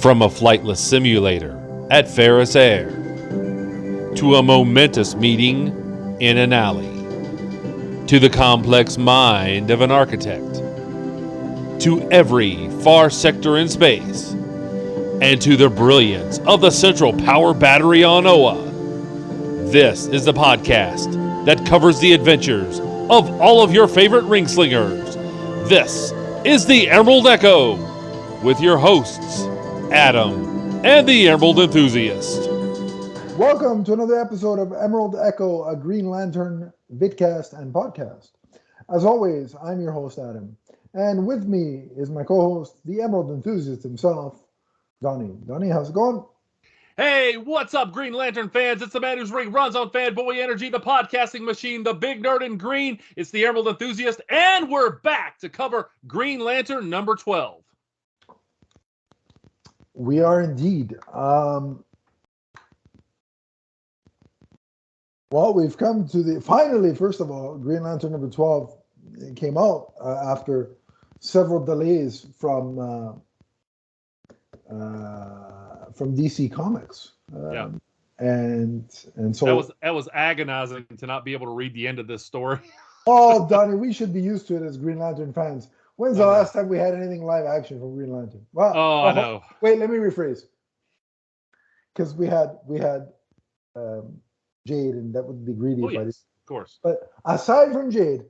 From a flightless simulator at Ferris Air to a momentous meeting in an alley to the complex mind of an architect to every far sector in space and to the brilliance of the central power battery on Oa. This is the podcast that covers the adventures of all of your favorite ring slingers. This is the Emerald Echo with your hosts, Adam and the Emerald Enthusiast. Welcome to another episode of Emerald Echo, a Green Lantern vidcast and podcast. As always, I'm your host, Adam. And with me is my co-host, the Emerald Enthusiast himself, Donnie. Donnie, how's it going? Hey, what's up, Green Lantern fans? It's the man whose ring runs on fanboy energy, the podcasting machine, the big nerd in green. It's the Emerald Enthusiast, and we're back to cover Green Lantern number 12. We are indeed. Well, we've come to the finally. First of all, Green Lantern number 12 came out after several delays from DC Comics. And so that was agonizing to not be able to read the end of this story. Oh, Donnie, we should be used to it as Green Lantern fans. When's the last time we had anything live action from Green Lantern? Well, I know. Wait, let me rephrase. Because we had Jade, and that would be greedy. Yes, of course. But aside from Jade,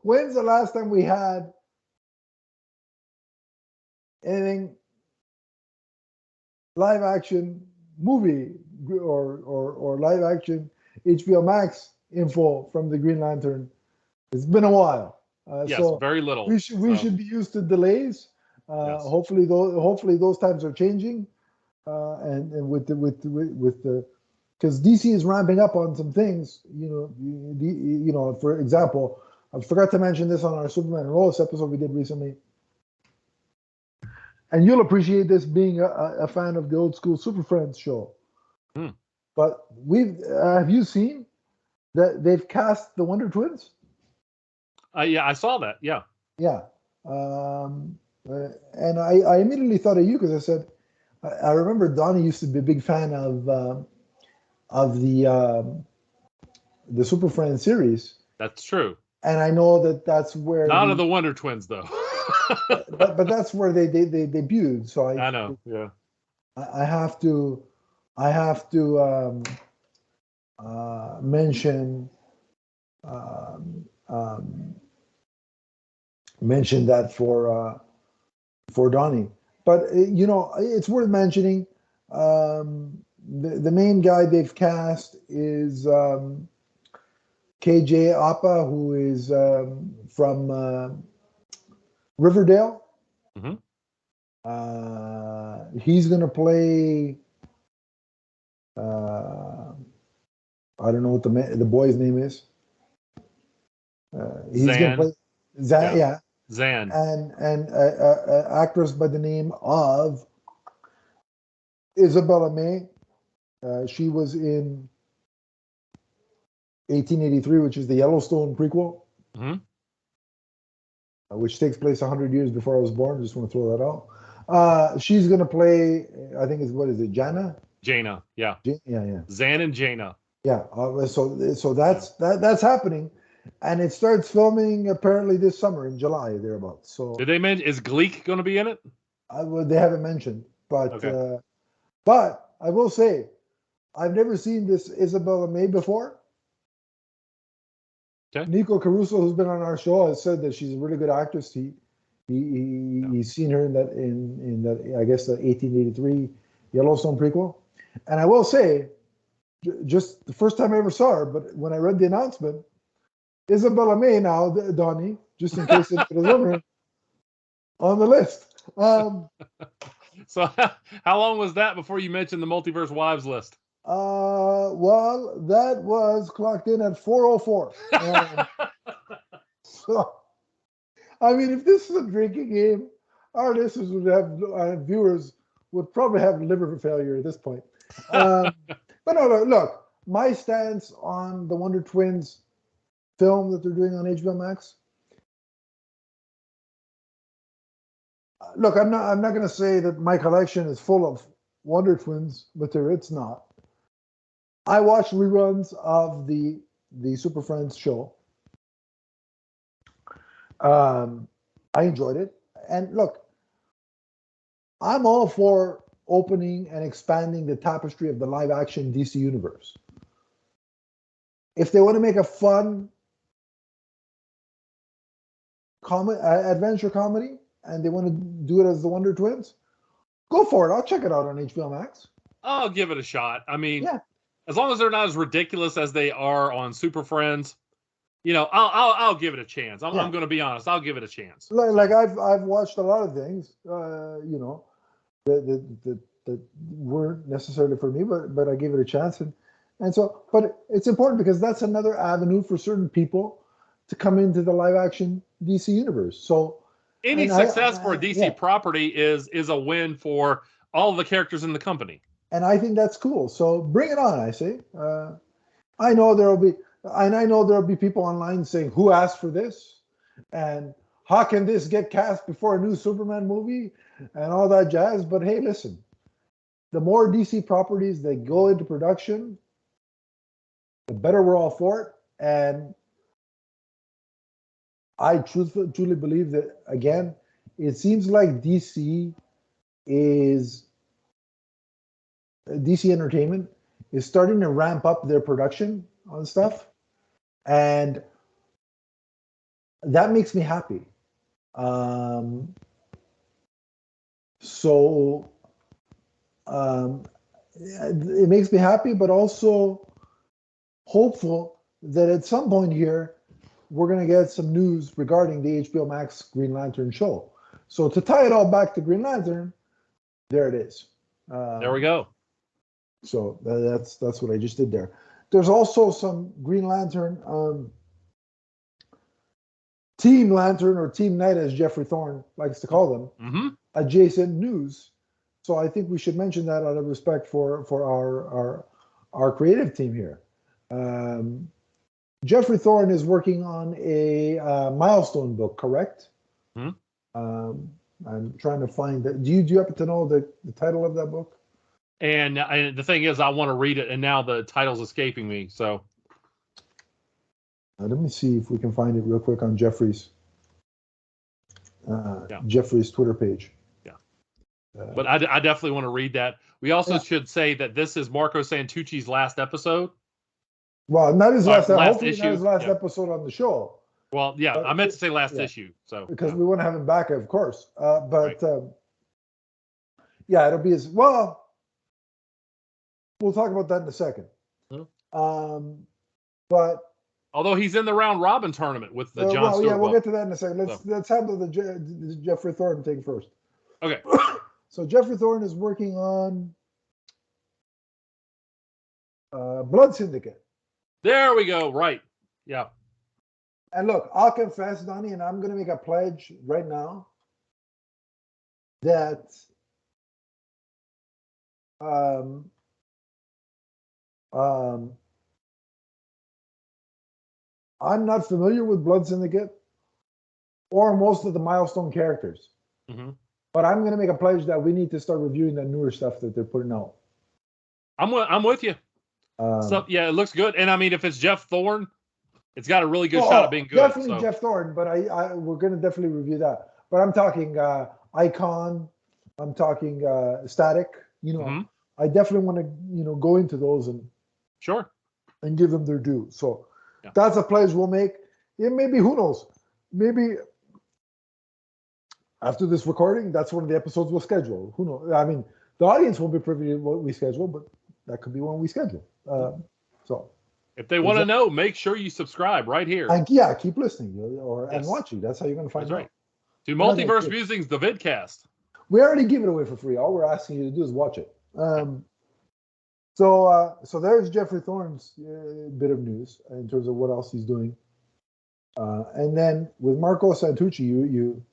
when's the last time we had anything live action movie or live action HBO Max info from the Green Lantern? It's been a while. Yes, so very little. We should be used to delays. Yes. Hopefully those times are changing. And with the because DC is ramping up on some things. For example, I forgot to mention this on our Superman and Lois episode we did recently. And you'll appreciate this being a fan of the old school Super Friends show. But have you seen that they've cast the Wonder Twins? Yeah, I saw that. Yeah. Yeah. And I immediately thought of you because I said, I remember Donnie used to be a big fan of the Super Friends series. That's true. And I know that's where not of the Wonder Twins though. but that's where they debuted. So I know. Yeah. I have to mention that for Donnie. But it's worth mentioning. The main guy they've cast is KJ Apa, who is from Riverdale. Mm-hmm. He's going to play. I don't know what the boy's name is. He's going to play Zan. Yeah. Zan. And an actress by the name of Isabella May. She was in 1883, which is the Yellowstone prequel, which takes place 100 years before I was born. Just want to throw that out. She's going to play, I think Jaina? Jaina, yeah. Yeah. Zan and Jaina. Yeah, so that's happening. And it starts filming apparently this summer in July, thereabouts. So did they mention, is Gleek going to be in it? They haven't mentioned, but okay. But I will say, I've never seen this Isabella May before. Okay. Nico Caruso, who's been on our show, has said that she's a really good actress. He's seen her in that I guess the 1883 Yellowstone prequel. And I will say, just the first time I ever saw her, but when I read the announcement, Isabella May now, Donnie, just in case it was on the list. So how long was that before you mentioned the Multiverse Wives list? Well, that was clocked in at 4:04. So, I mean, if this is a drinking game, our listeners would have, viewers would probably have liver failure at this point. But no, look, my stance on the Wonder Twins film that they're doing on HBO Max, look, I'm not going to say that my collection is full of Wonder Twins material. It's not. I watched reruns of the Super Friends show. I enjoyed it, and look, I'm all for opening and expanding the tapestry of the live action DC universe. If they want to make a fun adventure comedy and they want to do it as the Wonder Twins, go for it. I'll check it out on HBO Max. I'll give it a shot. I mean, Yeah. As long as they're not as ridiculous as they are on Super Friends, I'll give it a chance. I'm going to be honest. I'll give it a chance. Like I've watched a lot of things, that weren't necessarily for me, but I gave it a chance, and so. But it's important because that's another avenue for certain people to come into the live action DC universe. So any success for a DC property is a win for all the characters in the company. And I think that's cool. So bring it on, I say. I know there'll be people online saying, "Who asked for this?" and "How can this get cast before a new Superman movie?" and all that jazz. But hey, listen, the more DC properties that go into production, the better we're all for it. And I truly believe that, again, it seems like DC Entertainment is starting to ramp up their production on stuff, and that makes me happy. It makes me happy, but also hopeful that at some point here we're going to get some news regarding the HBO Max Green Lantern show. So to tie it all back to Green Lantern, there it is. There we go. So that's what I just did there. There's also some Green Lantern, Team Lantern or Team Night, as Geoffrey Thorne likes to call them, adjacent news. So I think we should mention that out of respect for our creative team here. Geoffrey Thorne is working on a milestone book, correct? I'm trying to find that. Do you happen to know the title of that book? And the thing is, I want to read it, and now the title's escaping me. So let me see if we can find it real quick on Geoffrey's Twitter page. Yeah, but I definitely want to read that. We also should say that this is Marco Santucci's last episode. Well, not his last issue. Hopefully, not his last yeah. episode on the show. Well, yeah, I meant to say last issue. So because we want to have him back, of course. But it'll be as well. We'll talk about that in a second. But although he's in the round robin tournament with the John Stewart. Yeah, we'll get to that in a second. Let's handle the Geoffrey Thorne thing first. Okay. So Geoffrey Thorne is working on Blood Syndicate. There we go. Right. Yeah. And look, I'll confess, Donnie, and I'm going to make a pledge right now that I'm not familiar with Blood Syndicate or most of the milestone characters. But I'm going to make a pledge that we need to start reviewing the newer stuff that they're putting out. I'm with you. So yeah, it looks good. And I mean, if it's Geoff Thorne, it's got a really good shot of being good. Definitely Geoff Thorne, but we're going to definitely review that. But I'm talking Icon, I'm talking Static. I definitely want to go into those and give them their due. So that's a pledge we'll make. Yeah, maybe, who knows? Maybe after this recording, that's one of the episodes we'll schedule. Who knows? I mean, the audience won't be privy to what we schedule, but that could be one we schedule. So if they want to know, make sure you subscribe right here. And keep listening and watching. That's how you're going to find out. To Multiverse Musings, the vidcast. We already give it away for free. All we're asking you to do is watch it. So there's Geoffrey Thorne's bit of news in terms of what else he's doing. And then with Marco Santucci, you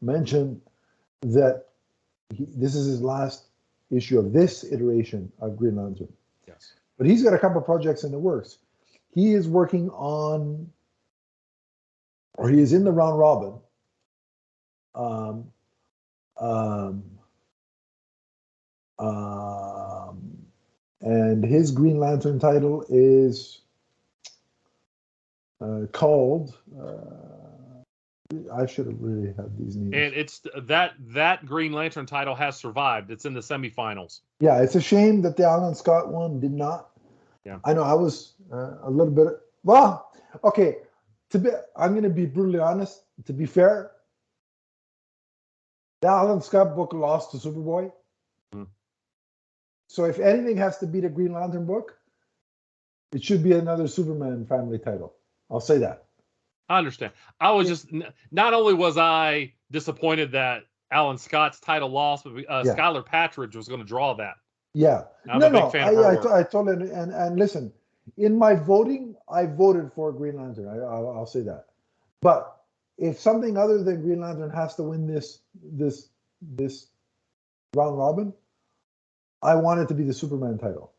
mentioned that this is his last issue of this iteration of Green Lantern. Yes. But he's got a couple projects in the works. He is working on, or he is in the round robin Um, and his Green Lantern title is called. I should have really had these names. And it's that Green Lantern title has survived. It's in the semifinals. Yeah, it's a shame that the Alan Scott one did not. Yeah, I know I was a little bit. Well, okay. I'm going to be brutally honest. To be fair, the Alan Scott book lost to Superboy. Mm. So if anything has to be the Green Lantern book, it should be another Superman family title. I'll say that. I understand. I was just not only was I disappointed that Alan Scott's title lost, but Skylar Patridge was going to draw that. Yeah, I'm a big fan of her work. I totally and listen. In my voting, I voted for Green Lantern. I'll say that. But if something other than Green Lantern has to win this round robin, I want it to be the Superman title.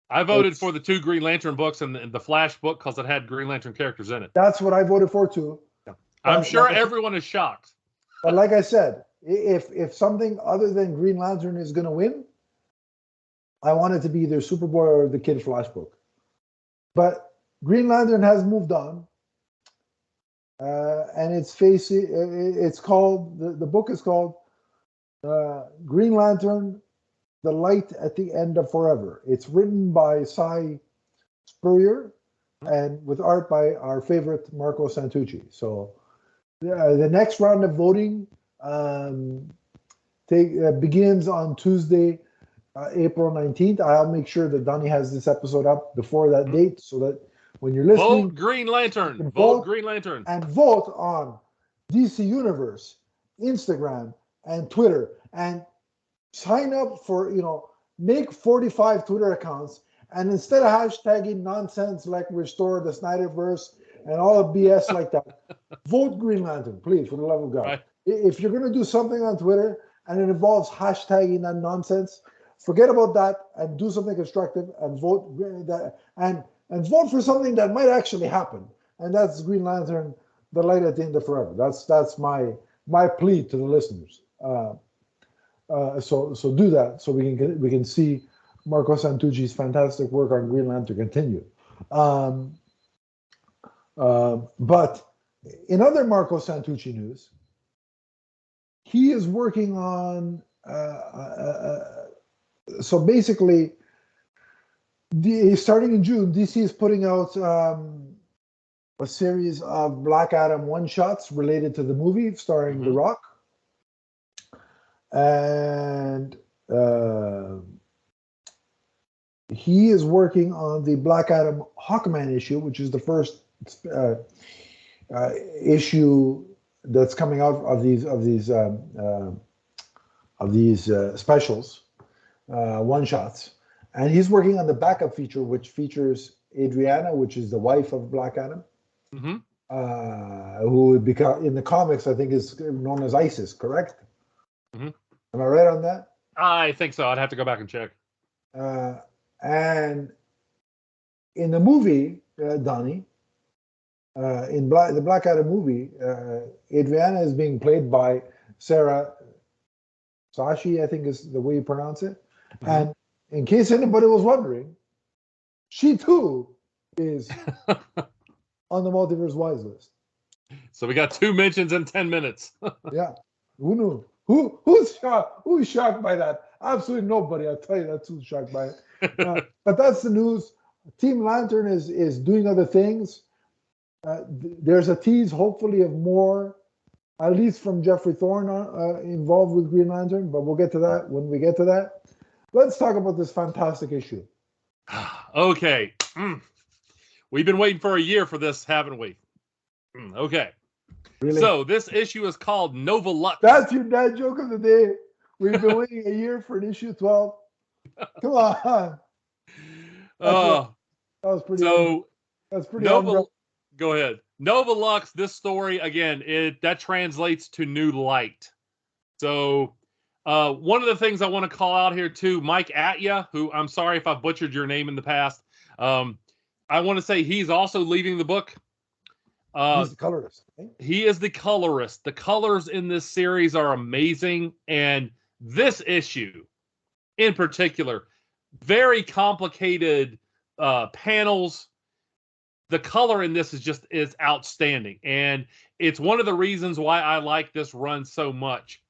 I voted for the 2 Green Lantern books and the Flash book because it had Green Lantern characters in it. That's what I voted for too. Yeah. I'm sure everyone is shocked. But like I said, if something other than Green Lantern is going to win, I want it to be either Superboy or the Kid Flash book. But Green Lantern has moved on, and it's called the book is called Green Lantern: The Light at the End of Forever. It's written by Cy Spurrier and with art by our favorite Marco Santucci. So the next round of voting begins on Tuesday, April 19th. I'll make sure that Donnie has this episode up before that date so that when you're listening, vote Green Lantern. Vote Green Lantern. And vote on DC Universe, Instagram, and Twitter. And sign up for, make 45 Twitter accounts. And instead of hashtagging nonsense like restore the Snyderverse and all the BS like that, vote Green Lantern, please, for the love of God. Right. If you're going to do something on Twitter and it involves hashtagging that nonsense, forget about that and do something constructive and vote that and vote for something that might actually happen. And that's Green Lantern: The Light at the End of Forever. That's my plea to the listeners. So do that so we can see Marco Santucci's fantastic work on Green Lantern continue. But in other Marco Santucci news, he is working on so basically starting in June, DC is putting out a series of Black Adam one-shots related to the movie starring The Rock. And he is working on the Black Adam Hawkman issue, which is the first issue that's coming out of these specials, one-shots. And he's working on the backup feature, which features Adriana, which is the wife of Black Adam, who would become in the comics, I think, is known as Isis. Correct? Am I right on that? I think so. I'd have to go back and check. And in the movie, Donnie, in the Black Adam movie, Adriana is being played by Sarah Sashi, I think is the way you pronounce it. And in case anybody was wondering, she too is on the Multiverse Wise list. So we got 2 mentions in 10 minutes. Yeah. Who knew? Who's shocked? Who's shocked by that? Absolutely nobody. I'll tell you that's who's shocked by it. But that's the news. Team Lantern is doing other things. There's a tease, hopefully, of more, at least from Geoff Thorne involved with Green Lantern. But we'll get to that when we get to that. Let's talk about this fantastic issue. Okay. We've been waiting for a year for this, haven't we? Okay. Really? So this issue is called Nova Lux. That's your dad joke of the day. We've been waiting a year for an issue 12. Come on. That was pretty. So that's pretty. Go ahead. Nova Lux. This story again. That translates to new light. So one of the things I want to call out here too, Mike Atiyeh, who I'm sorry if I've butchered your name in the past. I want to say he's also leaving the book. He's the colorist, right? He is the colorist. The colors in this series are amazing, and this issue in particular, very complicated panels. The color in this is outstanding, and it's one of the reasons why I like this run so much.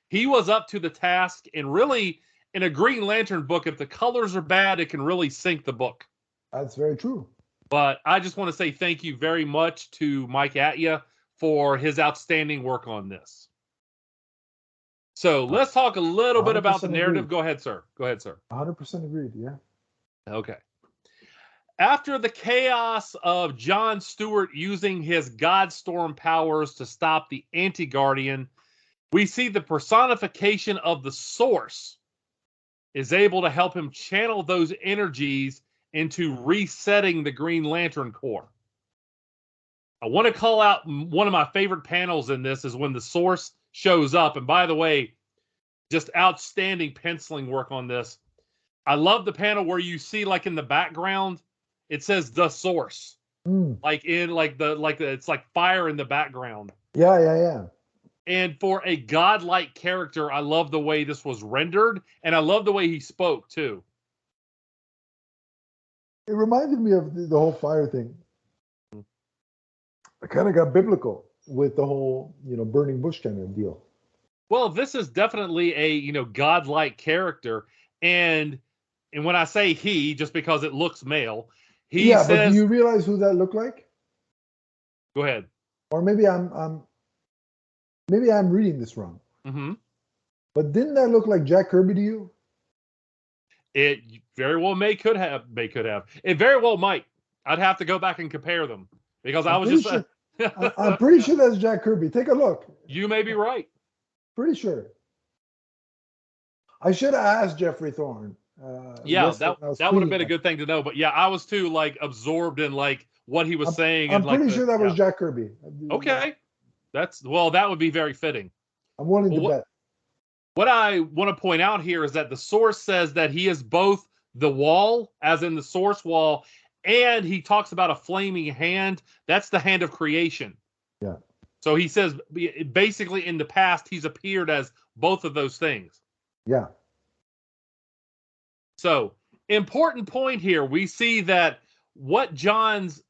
He was up to the task, and really, in a Green Lantern book, if the colors are bad, it can really sink the book. That's very true. But I just want to say thank you very much to Mike Atiyeh for his outstanding work on this. So let's talk a little bit about the narrative. Agreed. Go ahead, sir. 100% agreed, yeah. Okay. After the chaos of John Stewart using his Godstorm powers to stop the Anti-Guardian, we see the personification of the Source is able to help him channel those energies into resetting the Green Lantern Corps. I want to call out one of my favorite panels in this is when the Source shows up. And by the way, just outstanding penciling work on this. I love the panel where you see, like, in the background, it says the Source. Like it's like fire in the background. Yeah. And for a godlike character, I love the way this was rendered, and I love the way he spoke too. It reminded me of the whole fire thing. I kind of got biblical with the whole, burning bush kind of deal. Well, this is definitely a, godlike character. And when I say he, just because it looks male, he says... but do you realize who that looked like? Go ahead. Or maybe I'm reading this wrong. Mm-hmm. But didn't that look like Jack Kirby to you? It very well could have. It very well might. I'd have to go back and compare them because I'm pretty sure that's Jack Kirby. Take a look. You may be right. Pretty sure. I should have asked Geoffrey Thorne. That would have been a good thing to know. But yeah, I was too absorbed in what he was saying. I'm pretty sure that was Jack Kirby. Okay, that would be very fitting. I'm willing to bet. What I want to point out here is that the Source says that he is both the wall, as in the Source wall, and he talks about a flaming hand. That's the hand of creation. Yeah. So he says basically in the past he's appeared as both of those things. Yeah. So, important point here. We see that what John's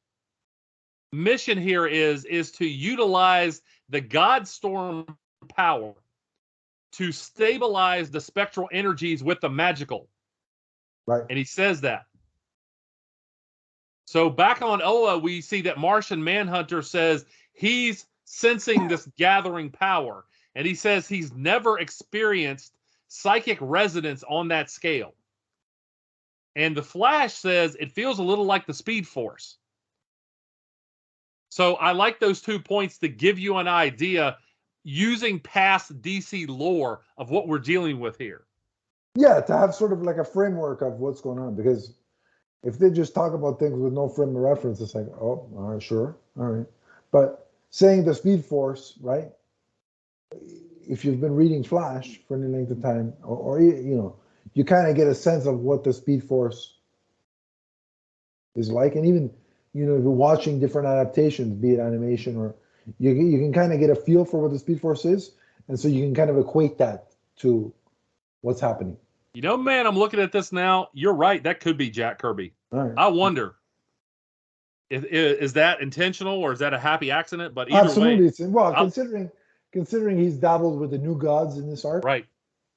mission here is to utilize the Godstorm power to stabilize the spectral energies with the magical. Right. And he says that. So back on Oa, we see that Martian Manhunter says he's sensing this gathering power. And he says he's never experienced psychic resonance on that scale. And the Flash says it feels a little like the Speed Force. So I like those 2 points to give you an idea using past DC lore of what we're dealing with here. Yeah, to have sort of like a framework of what's going on. Because if they just talk about things with no frame of reference, it's like, oh, all right, sure, all right. But saying the Speed Force, right? If you've been reading Flash for any length of time, or you kind of get a sense of what the Speed Force is like. And even, if you're watching different adaptations, be it animation or you can kind of get a feel for what the Speed Force is. And so you can kind of equate that to what's happening. Man, I'm looking at this now. You're right. That could be Jack Kirby. All right. I wonder, is that intentional or is that a happy accident? But either absolutely, way, well, considering he's dabbled with the New Gods in this arc, right?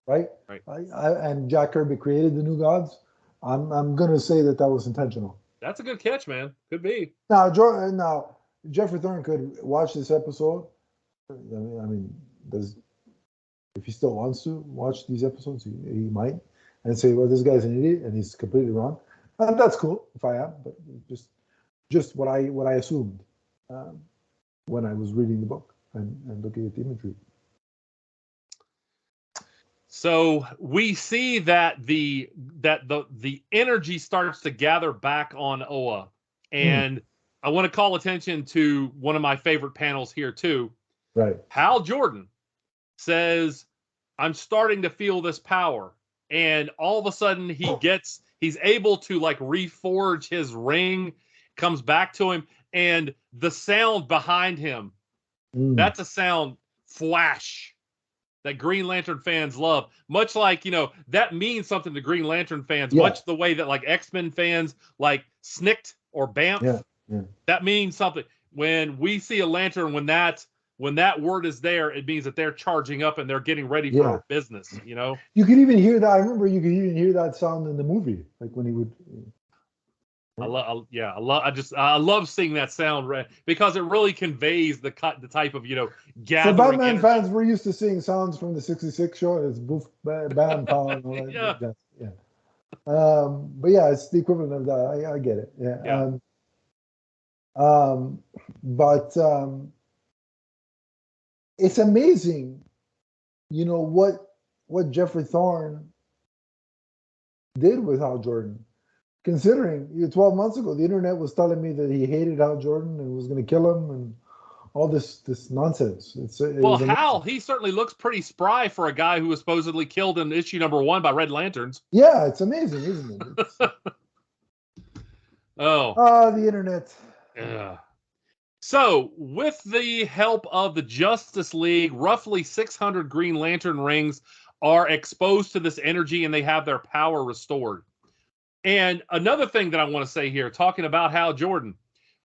And Jack Kirby created the New Gods. I'm gonna say that was intentional. That's a good catch, man. Could be. Now, Geoffrey Thorne could watch this episode. If he still wants to watch these episodes, he might, and say, "Well, this guy's an idiot, and he's completely wrong." And that's cool if I am, but just what I assumed when I was reading the book and looking at the imagery. So we see that the energy starts to gather back on Oa, and I want to call attention to one of my favorite panels here too. Right. Hal Jordan says, "I'm starting to feel this power," and all of a sudden he's able to reforge his ring, comes back to him, and the sound behind him, that's a sound flash that Green Lantern fans love. Much like, that means something to Green Lantern fans, much the way that like X-Men fans like Snikt or Bamf. That means something. When we see a lantern, when that word is there, it means that they're charging up and they're getting ready for business, You could even hear that. I remember you could even hear that sound in the movie, like when he would. I love seeing that sound because it really conveys the type of gathering. For Batman energy. fans, we're used to seeing sounds from the '66 show. It's boof, bam, pow, and all that. Yeah. But yeah, it's the equivalent of that. I get it. Yeah. But it's amazing, what Geoffrey Thorne did with Hal Jordan. Considering 12 months ago, the internet was telling me that he hated Hal Jordan and was going to kill him and all this nonsense. Hal, he certainly looks pretty spry for a guy who was supposedly killed in issue #1 by Red Lanterns. Yeah, it's amazing, isn't it? The internet. Yeah. So, with the help of the Justice League, roughly 600 Green Lantern rings are exposed to this energy and they have their power restored. And another thing that I want to say here, talking about Hal Jordan,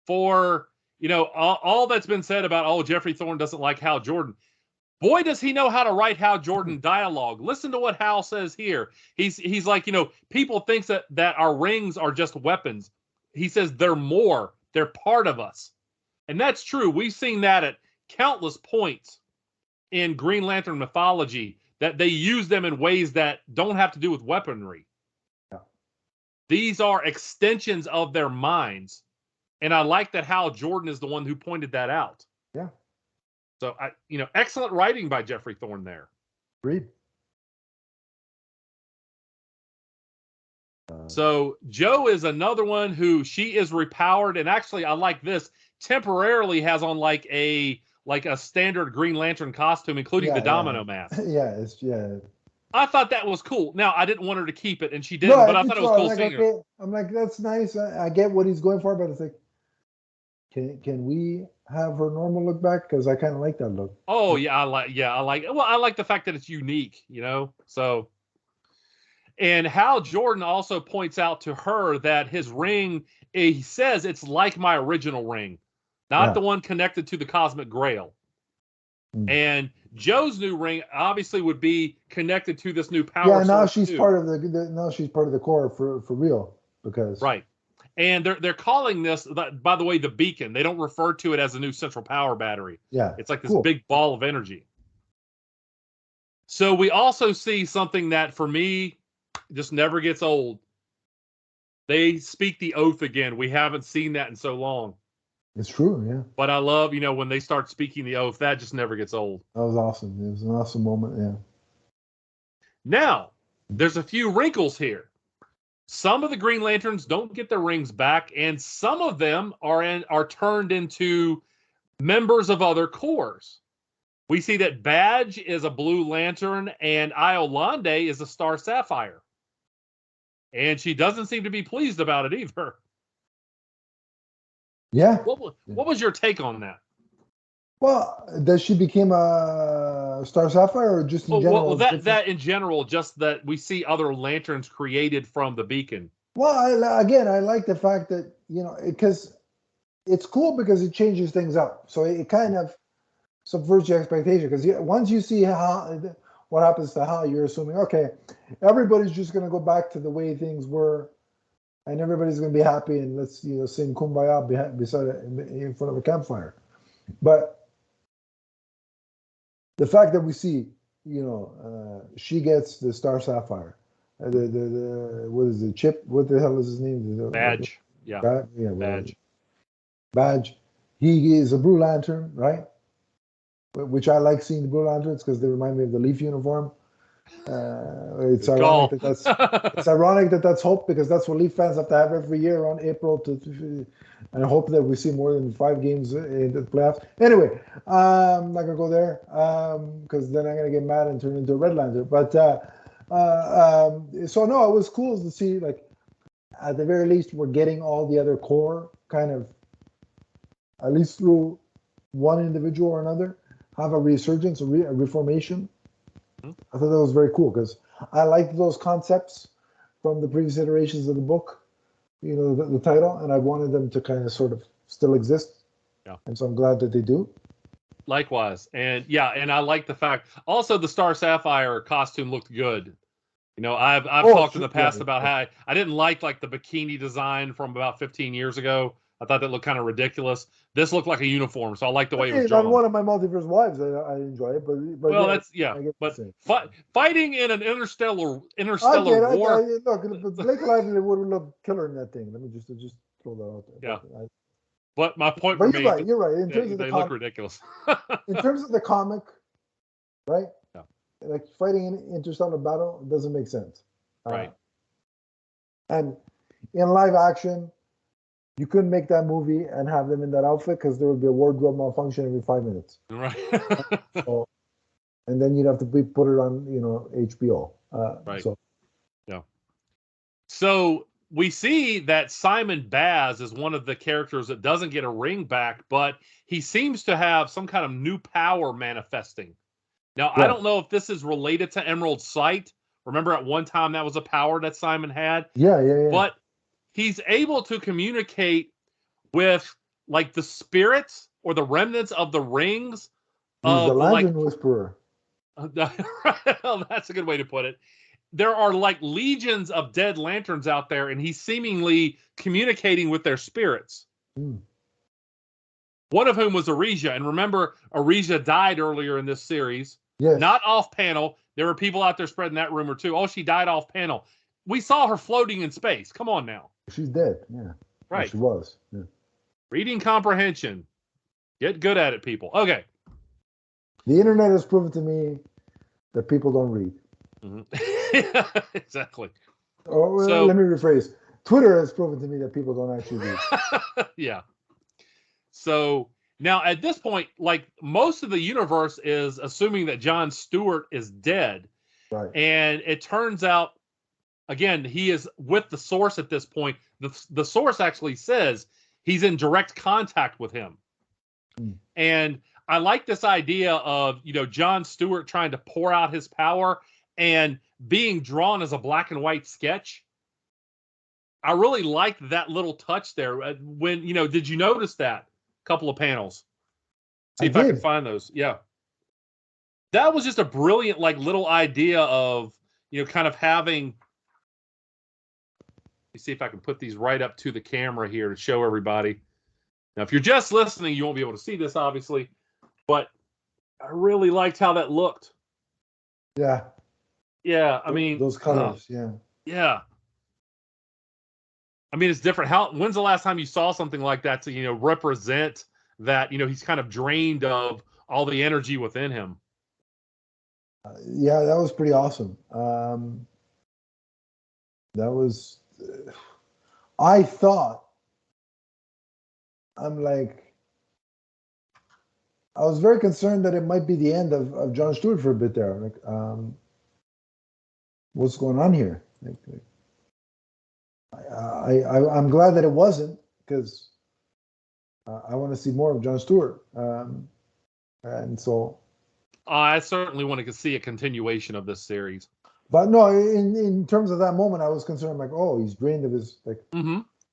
for, all that's been said about, Geoffrey Thorne doesn't like Hal Jordan. Boy, does he know how to write Hal Jordan dialogue. Listen to what Hal says here. He's like, people think that our rings are just weapons. He says they're more. They're part of us. And that's true. We've seen that at countless points in Green Lantern mythology, that they use them in ways that don't have to do with weaponry. Yeah. These are extensions of their minds. And I like that Hal Jordan is the one who pointed that out. Yeah. So, excellent writing by Geoffrey Thorne there. Agreed. So Jo is another one who she is repowered, and actually I like this, temporarily has on like a standard Green Lantern costume, including the domino mask. Yeah. I thought that was cool. Now I didn't want her to keep it, and she didn't, but I thought it was cool seeing her. I'm like, that's nice. I get what he's going for, but it's like, can we have her normal look back? Because I kind of like that look. Oh yeah, I like the fact that it's unique, So, and Hal Jordan also points out to her that his ring, he says it's like my original ring, not the one connected to the Cosmic Grail. And Jo's new ring obviously would be connected to this new power. Yeah, now she's part of the core for real, because right. And they're calling this, by the way, the beacon. They don't refer to it as a new central power battery. Yeah, it's like this big ball of energy. So we also see something that for me just never gets old. They speak the oath again. We haven't seen that in so long. It's true, yeah. But I love, when they start speaking the oath, that just never gets old. That was awesome. It was an awesome moment, yeah. Now, there's a few wrinkles here. Some of the Green Lanterns don't get their rings back, and some of them are turned into members of other corps. We see that Badge is a Blue Lantern, and Iolande is a Star Sapphire. And she doesn't seem to be pleased about it either. Yeah. What was your take on that? Well, does she become a Star Sapphire, or just in general? Well, that in general, just that we see other lanterns created from the beacon. Well, I like the fact that, because it's cool because it changes things up. So it kind of subverts your expectation, because once you see what happens to Hal, you're assuming, okay, everybody's just going to go back to the way things were, and everybody's going to be happy, and let's sing Kumbaya in front of a campfire. But the fact that we see, she gets the Star Sapphire, what is it, Chip? What the hell is his name? Badge. Yeah. Badge. Badge. He is a Blue Lantern, right? Which I like seeing the Blue Lanterns because they remind me of the Leaf uniform. It's ironic that that's Hope, because that's what Leaf fans have to have every year around April and I hope that we see more than 5 games in the playoffs. Anyway, I'm not gonna go there because then I'm gonna get mad and turn into a Red Lantern. But so no, it was cool to see, like, at the very least we're getting all the other core kind of at least through one individual or another, have a resurgence, a reformation. Mm-hmm. I thought that was very cool because I liked those concepts from the previous iterations of the book, the title, and I wanted them to kind of sort of still exist. Yeah. And so I'm glad that they do. Likewise. And yeah, and I like the fact also the Star Sapphire costume looked good. I've talked in the past about how I didn't like the bikini design from about 15 years ago. I thought that looked kind of ridiculous. This looked like a uniform, so I like the way it was drawn. On one of my Multiverse Wives, I enjoy it, but well, yeah, that's yeah. But fighting in an interstellar war. Look, Blake Lively would look killer in that thing. Let me just throw that out there. Yeah. But my point but remains. You're right. In terms of they look ridiculous. In terms of the comic, right? Yeah. Like fighting in interstellar battle doesn't make sense. Right. And in live action, you couldn't make that movie and have them in that outfit because there would be a wardrobe malfunction every 5 minutes. Right. And then you'd have to put it on, HBO. Right. So. Yeah. So we see that Simon Baz is one of the characters that doesn't get a ring back, but he seems to have some kind of new power manifesting. Now, I don't know if this is related to Emerald Sight. Remember at one time that was a power that Simon had? Yeah. But he's able to communicate with the spirits or the remnants of the rings. He's the Lantern Whisperer. That's a good way to put it. There are legions of dead lanterns out there, and he's seemingly communicating with their spirits. One of whom was Arisia. And remember, Arisia died earlier in this series. Yes. Not off panel. There were people out there spreading that rumor too. Oh, she died off panel. We saw her floating in space. Come on now. She's dead. Yeah. Right. Well, she was. Yeah. Reading comprehension. Get good at it, people. Okay. The internet has proven to me that people don't read. Yeah, exactly. So, let me rephrase. Twitter has proven to me that people don't actually read. Yeah. So now at this point, most of the universe is assuming that John Stewart is dead. Right. And it turns out, again, he is with the Source at this point. The Source actually says he's in direct contact with him. And I like this idea of, John Stewart trying to pour out his power and being drawn as a black and white sketch. I really liked that little touch there. When, did you notice that? Couple of panels. See if I can find those. Yeah. That was just a brilliant, little idea of, kind of having. Let me see if I can put these right up to the camera here to show everybody. Now, if you're just listening, you won't be able to see this, obviously. But I really liked how that looked. Yeah. Yeah, I mean. Those colors, yeah. Yeah. I mean, it's different. When's the last time you saw something like that to, represent that, he's kind of drained of all the energy within him? Yeah, that was pretty awesome. That was, I thought, I was very concerned that it might be the end of John Stewart for a bit there. What's going on here? I'm glad that it wasn't, because I want to see more of John Stewart. And so I certainly want to see a continuation of this series. But no, in terms of that moment, I was concerned, oh, he's drained of his,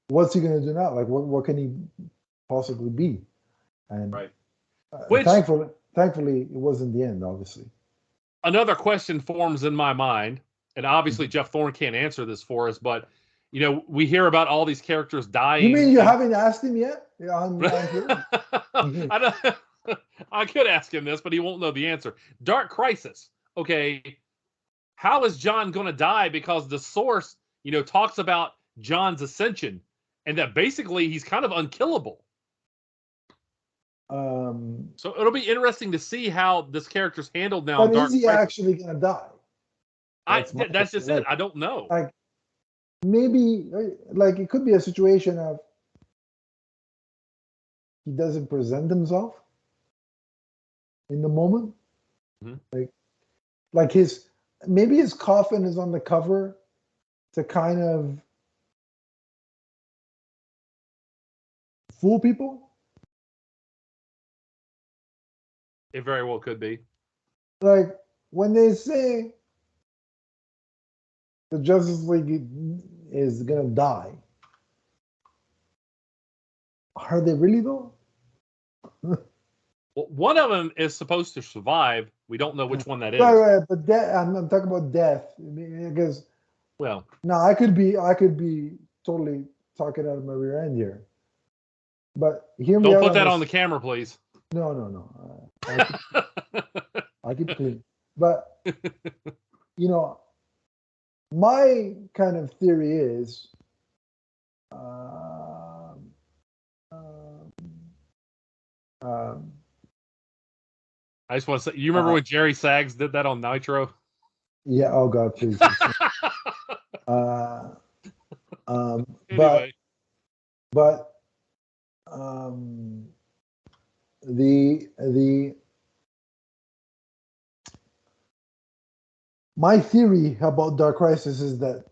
what's he going to do now? What can he possibly be? And right. Thankfully, it wasn't the end, obviously. Another question forms in my mind, and obviously Geoff Thorne can't answer this for us, but we hear about all these characters dying. You mean you haven't asked him yet? I could ask him this, but he won't know the answer. Dark Crisis. Okay, how is John going to die? Because the Source, talks about John's ascension, and that basically he's kind of unkillable. So it'll be interesting to see how this character's handled now. But is he actually going to die? That's just it. I don't know. Maybe, it could be a situation of he doesn't present himself in the moment. Mm-hmm. Maybe his coffin is on the cover to kind of fool people. It very well could be. Like when they say the Justice League is gonna die, are they really though? Well, one of them is supposed to survive. We don't know which one that is. Right, but I'm talking about death because Well, now I could be totally talking out of my rear end here, but hear me don't out put that this. on the camera, please. No. I keep it clean. But you know, my kind of theory is, I just want to say, you remember when Jerry Sags did that on Nitro? yeah. Oh God, please. Anyway, but the my theory about Dark Crisis is that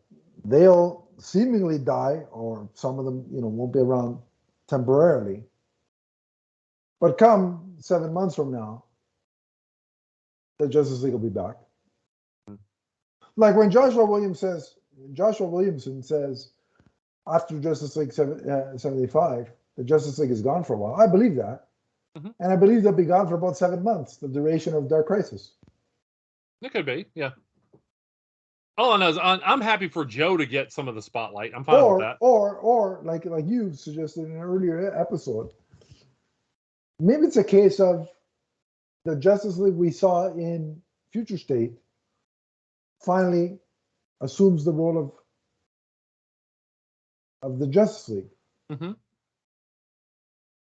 they'll seemingly die, or some of them, won't be around temporarily. But come 7 months from now, the Justice League will be back. Like when Joshua Williamson says, after Justice League 75, the Justice League is gone for a while. I believe that. Mm-hmm. And I believe they'll be gone for about 7 months, the duration of Dark Crisis. It could be, yeah. All I know is I'm happy for Joe to get some of the spotlight. I'm fine with that. Or like you suggested in an earlier episode, maybe it's a case of the Justice League we saw in Future State finally assumes the role of the Justice League. Mm-hmm.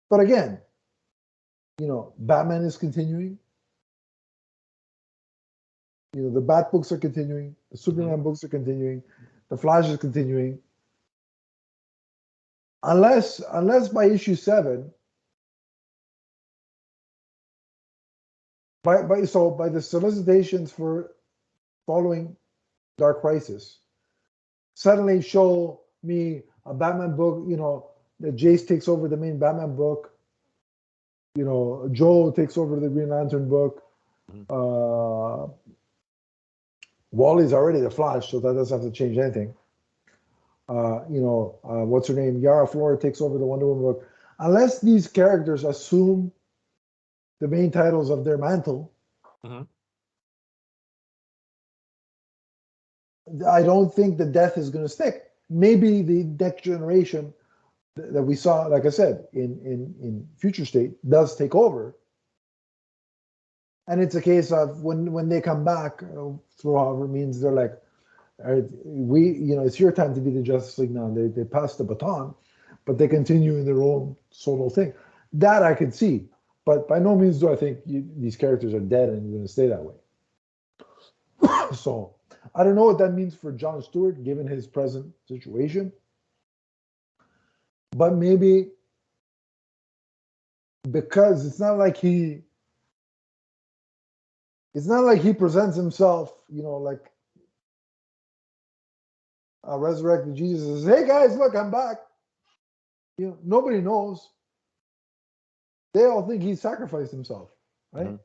But again, Batman is continuing. The Bat books are continuing. The Superman books are continuing. The Flash is continuing. Unless by issue 7, by the solicitations for following Dark Crisis, suddenly show me a Batman book, that Jace takes over the main Batman book. Joe takes over the Green Lantern book. Wally's already the Flash, so that doesn't have to change anything. What's her name? Yara Flora takes over the Wonder Woman book. Unless these characters assume the main titles of their mantle, I don't think the death is going to stick. Maybe the next generation that we saw, like I said, in Future State, does take over. And it's a case of when they come back, through however means, they're like, it's your time to be the Justice League now. They pass the baton, but they continue in their own solo thing. That I could see. But by no means do I think these characters are dead and going to stay that way. So I don't know what that means for John Stewart, given his present situation. But maybe because it's not like he presents himself, like a resurrected Jesus says, "Hey guys, look, I'm back." Nobody knows. They all think he sacrificed himself, right? Mm-hmm.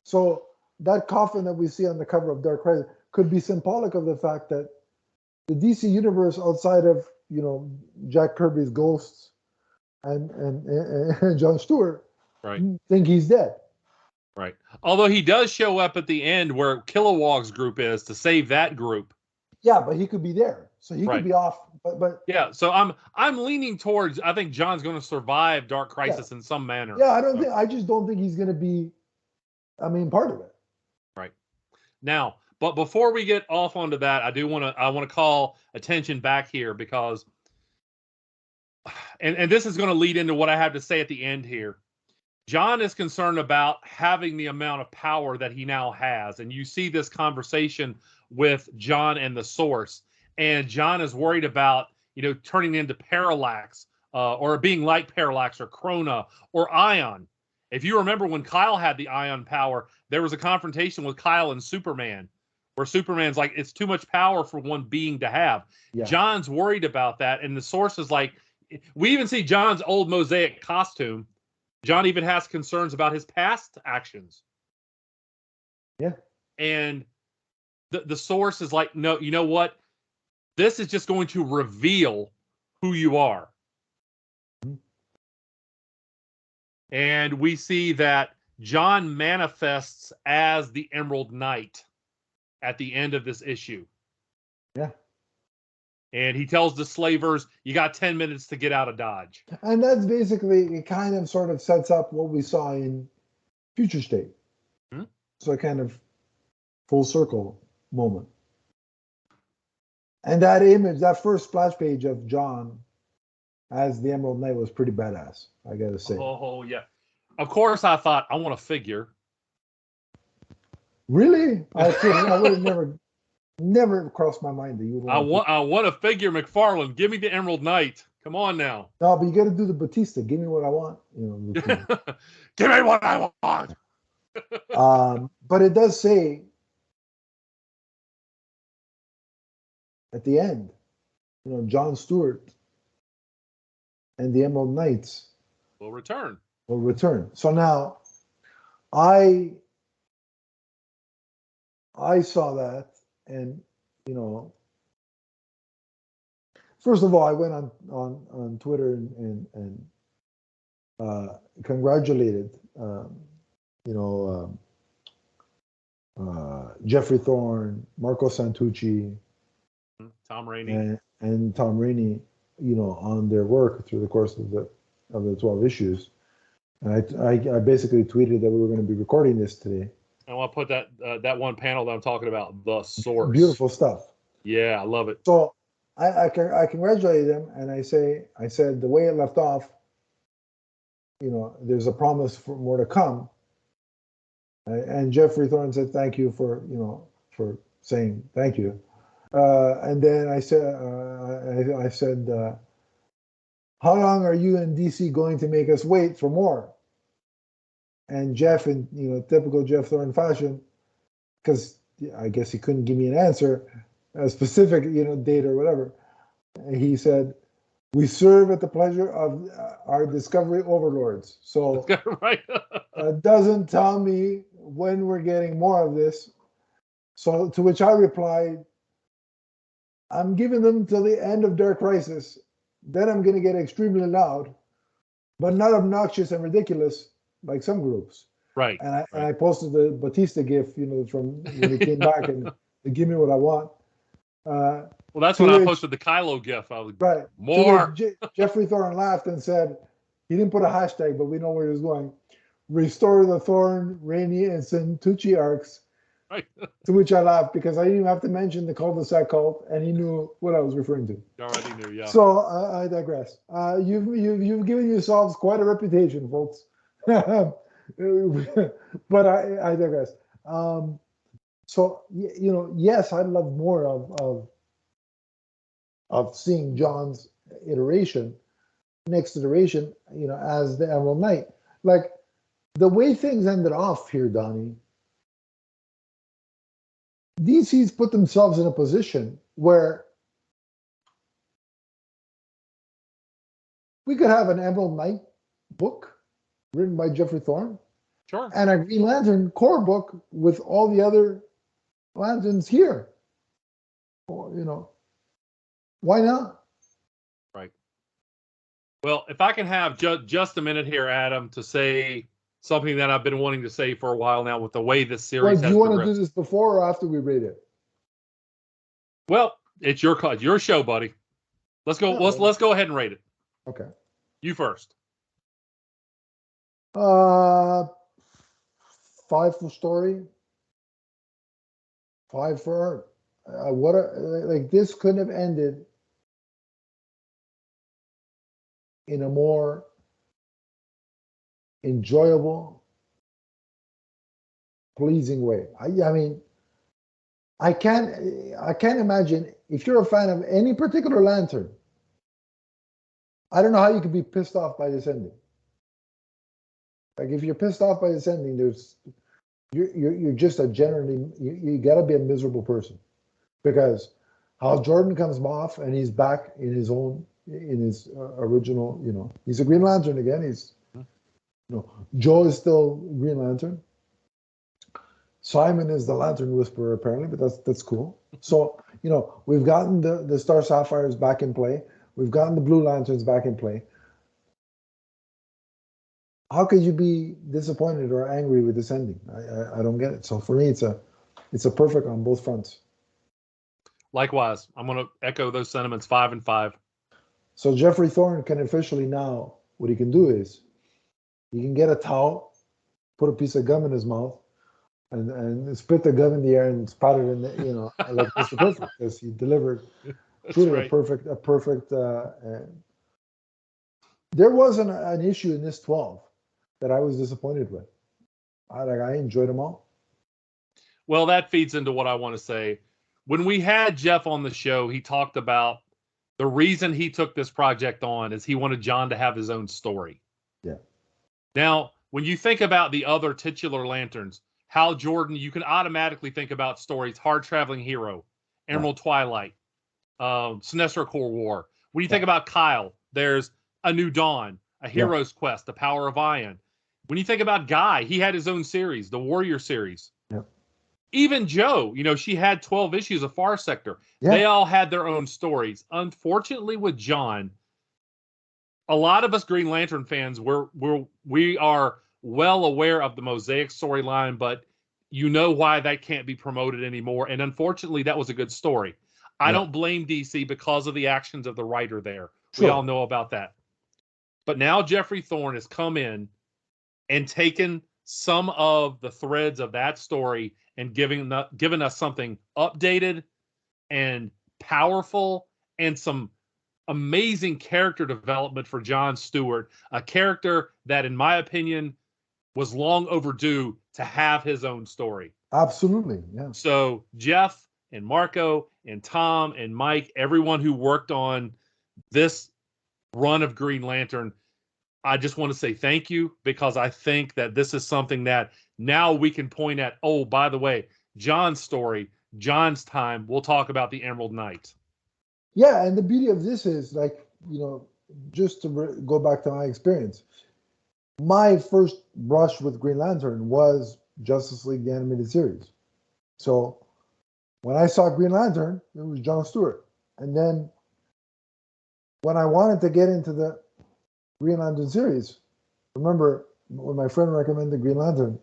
So that coffin that we see on the cover of Dark Crisis could be symbolic of the fact that the DC universe, outside of Jack Kirby's ghosts and John Stewart, right, think he's dead. Right. Although he does show up at the end where Kilowog's group is to save that group. Yeah, but he could be there, so he could be off. But yeah, so I'm leaning towards. I think John's going to survive Dark Crisis in some manner. Yeah, I just don't think he's going to be. Part of it. Right. Now, but before we get off onto that, I want to call attention back here because, and this is going to lead into what I have to say at the end here. John is concerned about having the amount of power that he now has. And you see this conversation with John and the Source. And John is worried about, turning into Parallax or being like Parallax or Krona or Ion. If you remember when Kyle had the Ion power, there was a confrontation with Kyle and Superman where Superman's like, it's too much power for one being to have. Yeah. John's worried about that. And the Source is like, we even see John's old Mosaic costume. John even has concerns about his past actions. Yeah. And the source is like, no, you know what? This is just going to reveal who you are. Mm-hmm. And we see that John manifests as the Emerald Knight at the end of this issue. Yeah. And he tells the slavers, you got 10 minutes to get out of Dodge. And that's basically, it kind of sort of sets up what we saw in Future State. Hmm? So a kind of full circle moment. And that image, that first splash page of John as the Emerald Knight was pretty badass, I gotta say. Oh, yeah. Of course, I thought, I want a figure. Really? I would have never crossed my mind that you would want I want a figure, McFarlane. Give me the Emerald Knight. Come on now. No, but you got to do the Batista. Give me what I want. Give me what I want. But it does say at the end, John Stewart and the Emerald Knights will return. So now, I saw that, and first of all, I went on Twitter and congratulated Geoffrey Thorne, Marco Santucci, Tom Rainey, and Tom Rainey, on their work through the course of the 12 issues. And I basically tweeted that we were going to be recording this today. I want to put that one panel that I'm talking about, the source. Beautiful stuff. Yeah, I love it. So I congratulated them, and I said the way it left off, there's a promise for more to come. And Geoffrey Thorne said thank you for saying thank you. And then I said, how long are you and DC going to make us wait for more? And Jeff, in typical Geoff Thorne fashion, because I guess he couldn't give me an answer, a specific date or whatever, he said, we serve at the pleasure of our Discovery overlords. So right. Doesn't tell me when we're getting more of this. So to which I replied, I'm giving them till the end of Dark Crisis. Then I'm going to get extremely loud, but not obnoxious and ridiculous like some groups. Right. And I posted the Batista gif, from when he came back and give me what I want. Well, that's when I posted the Kylo gif. I was right. More. Geoffrey Thorne laughed and said, he didn't put a hashtag, but we know where he's going. Restore the Thorne, Rainey, and Santucci arcs. Right. To which I laughed because I didn't even have to mention the cul-de-sac cult, and he knew what I was referring to. You already knew, yeah. So I digress. You've given yourselves quite a reputation, folks. But I digress. So yes, I'd love more of seeing John's next iteration, as the Emerald Knight. Like the way things ended off here, Donnie. DC's put themselves in a position where we could have an Emerald Knight book written by Geoffrey Thorne, sure, and a Green Lantern core book with all the other lanterns here. Why not? Right. Well, if I can have just a minute here, Adam, to say something that I've been wanting to say for a while now with the way this series has do you want progressed. to do this before or after we read it? Well, it's your show, buddy. Let's go. Let's go ahead and rate it. Okay. You first. 5 for story. 5 for art. This couldn't have ended in a more enjoyable, pleasing way. I mean, I can't imagine if you're a fan of any particular lantern. I don't know how you could be pissed off by this ending. Like if you're pissed off by this ending, you're just you got to be a miserable person, because Hal Jordan comes off and he's back in his original. He's a Green Lantern again. Joe is still Green Lantern. Simon is the Lantern Whisperer, apparently, but that's cool. So, we've gotten the Star Sapphires back in play. We've gotten the Blue Lanterns back in play. How could you be disappointed or angry with this ending? I don't get it. So for me, it's a perfect on both fronts. Likewise, I'm going to echo those sentiments. 5 and 5. So Geoffrey Thorne can officially now, what he can do is, he can get a towel, put a piece of gum in his mouth, and spit the gum in the air and spat it in the, like Mr. Perfect, because he delivered truly right. a perfect. There wasn't an issue in this 12 that I was disappointed with. I enjoyed them all. Well, that feeds into what I want to say. When we had Geoff on the show, he talked about the reason he took this project on is he wanted John to have his own story. Yeah. Now, when you think about the other titular lanterns, Hal Jordan, you can automatically think about stories, Hard Traveling Hero, Emerald Twilight, Sinestro Corps War. When you think about Kyle, there's A New Dawn, A Hero's Quest, The Power of Ion. When you think about Guy, he had his own series, the Warrior series. Yeah. Even Joe, she had 12 issues of Far Sector. Yeah. They all had their own stories. Unfortunately, with John, a lot of us Green Lantern fans, we are well aware of the Mosaic storyline, but why that can't be promoted anymore. And unfortunately, that was a good story. I don't blame DC because of the actions of the writer there. Sure. We all know about that. But now Geoffrey Thorne has come in and taken some of the threads of that story and given us something updated and powerful and some amazing character development for John Stewart, a character that, in my opinion, was long overdue to have his own story. Absolutely, yeah. So Geoff and Marco and Tom and Mike, everyone who worked on this run of Green Lantern, I just want to say thank you, because I think that this is something that now we can point at, oh, by the way, John's story, John's time, we'll talk about the Emerald Knight. Yeah, and the beauty of this is, just to go back to my experience, my first brush with Green Lantern was Justice League, the animated series. So when I saw Green Lantern, it was John Stewart. And then when I wanted to get into the Green Lantern series, remember when my friend recommended Green Lantern,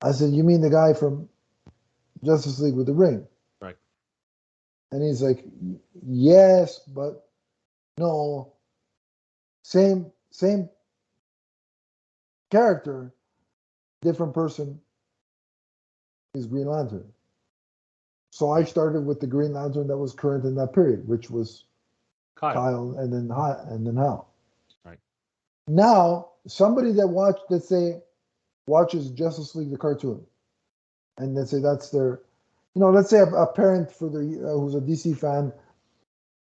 I said, "You mean the guy from Justice League with the ring?" Right. And he's like, "Yes, but no. Same character, different person is Green Lantern." So I started with the Green Lantern that was current in that period, which was Kyle and then Hal. Right. Now, somebody that watches Justice League the cartoon, and let's say that's their, let's say a parent for who's a DC fan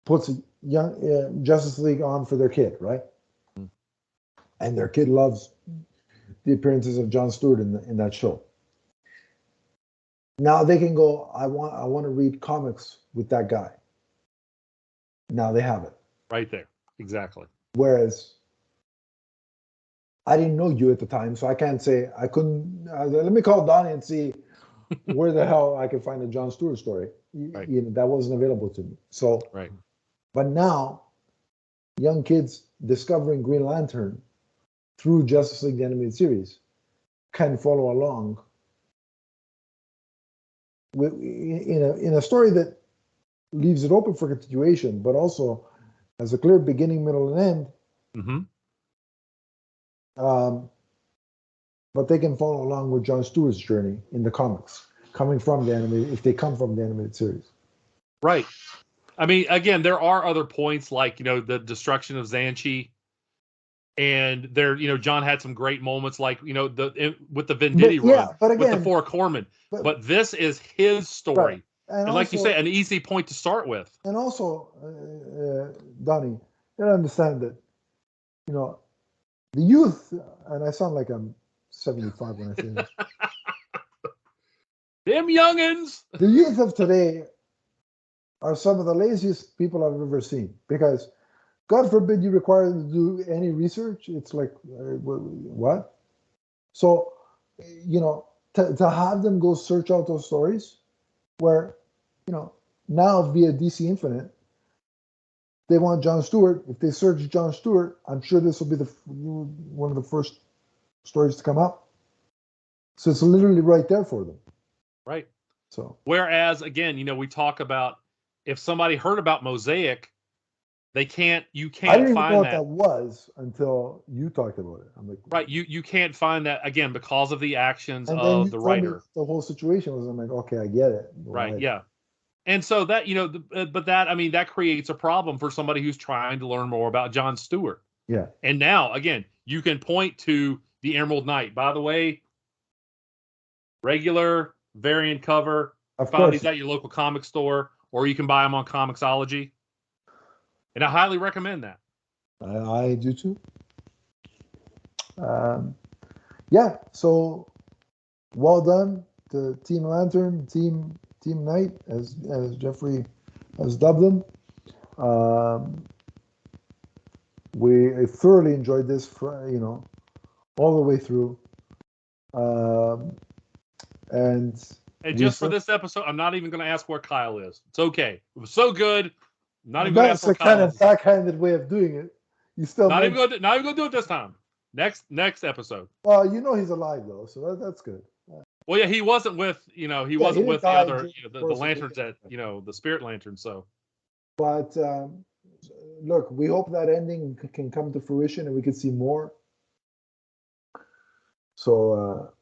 puts a young Justice League on for their kid, right? Mm. And their kid loves the appearances of John Stewart in that show. Now they can go, I want to read comics with that guy. Now they have it. Right there. Exactly. Whereas I didn't know you at the time, so I can't say, I couldn't, let me call Donnie and see where the hell I can find a John Stewart story. Right. That wasn't available to me. So, right. But now, young kids discovering Green Lantern through Justice League the Animated Series can follow along in a story that leaves it open for continuation, but also has a clear beginning, middle, and end. Mm-hmm. But they can follow along with John Stewart's journey in the comics, coming from the animated, if they come from the animated series. Right. I mean, again, there are other points like, the destruction of Santucci. And there, John had some great moments like, with the Venditti run, but again, with the Four Corpsmen. But this is his story. Right. And like also, you say, an easy point to start with. And also, Donnie, you gotta understand that, the youth, and I sound like I'm 75 when I say this. Them youngins! The youth of today are some of the laziest people I've ever seen, because God forbid you require them to do any research. It's like, what? So, to have them go search out those stories where, now via DC Infinite, they want John Stewart. If they search John Stewart, I'm sure this will be one of the first stories to come up. So it's literally right there for them. Right. So, whereas again, we talk about if somebody heard about Mosaic, you can't I didn't even find know what that was until you talked about it. I'm like, right. You can't find that again because of the actions and then of you the told me writer. the whole situation was. I'm like, okay, I get it. Right. Why? Yeah. And so that, but that, I mean, that creates a problem for somebody who's trying to learn more about John Stewart. Yeah. And now, again, you can point to the Emerald Knight. By the way, regular variant cover. Of Find course. these at your local comic store, or you can buy them on Comixology. And I highly recommend that. I do too. Yeah. So well done to Team Lantern, Team Knight, as Jeffrey has dubbed them. We thoroughly enjoyed this, all the way through. And just for this episode, I'm not even going to ask where Kyle is. It's okay. It was so good. I'm not even going to ask where Kyle is. That's a kind of backhanded way of doing it. You still not even going to do it this time. Next episode. Well, he's alive though, so that's good. Well, yeah, he wasn't with wasn't with the other the lanterns that the spirit lanterns. So, but look, we hope that ending can come to fruition and we can see more. So,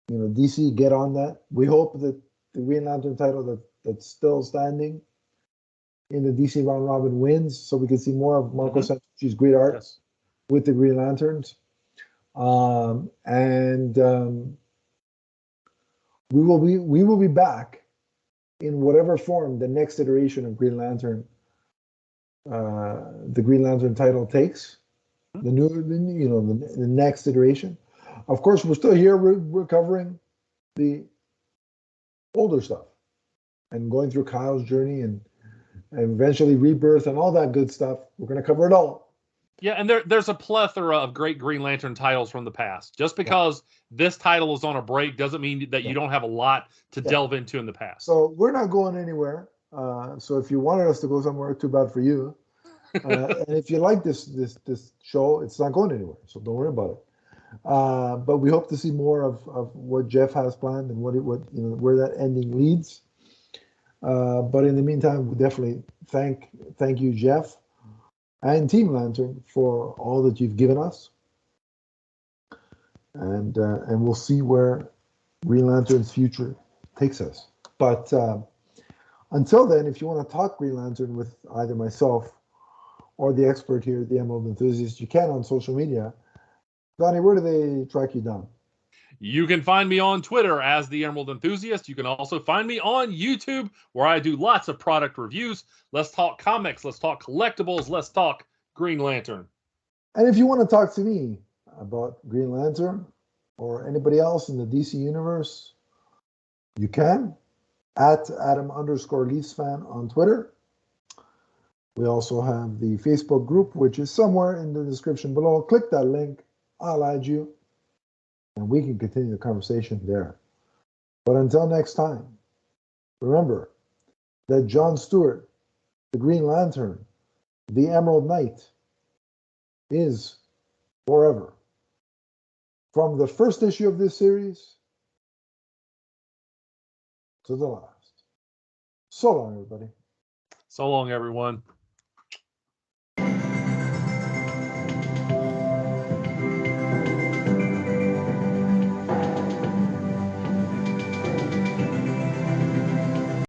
DC, get on that. We hope that the Green Lantern title that's still standing in the DC round robin wins, so we can see more of Marco Santucci's great art with the Green Lanterns. We will be back in whatever form the next iteration of Green Lantern, the Green Lantern title takes. The next iteration. Of course, we're still here. We're covering the older stuff and going through Kyle's journey and eventually Rebirth and all that good stuff. We're going to cover it all. Yeah, and there's a plethora of great Green Lantern titles from the past. Just because this title is on a break doesn't mean that you don't have a lot to delve into in the past. So we're not going anywhere. So if you wanted us to go somewhere, too bad for you. And if you like this show, it's not going anywhere. So don't worry about it. But we hope to see more of what Geoff has planned and where that ending leads. But in the meantime, we definitely thank you, Geoff, and Team Lantern for all that you've given us. And we'll see where Green Lantern's future takes us. But until then, if you want to talk Green Lantern with either myself or the expert here, the Emerald Enthusiast, you can on social media. Donnie, where do they track you down? You can find me on Twitter as the Emerald Enthusiast. You can also find me on YouTube, where I do lots of product reviews. Let's talk comics. Let's talk collectibles. Let's talk Green Lantern. And if you want to talk to me about Green Lantern or anybody else in the DC universe, you can at Adam_LeafsFan on Twitter. We also have the Facebook group, which is somewhere in the description below. Click that link. I'll add you. And we can continue the conversation there. But until next time, remember that John Stewart, the Green Lantern, the Emerald Knight, is forever. From the first issue of this series to the last. So long, everybody. So long, everyone.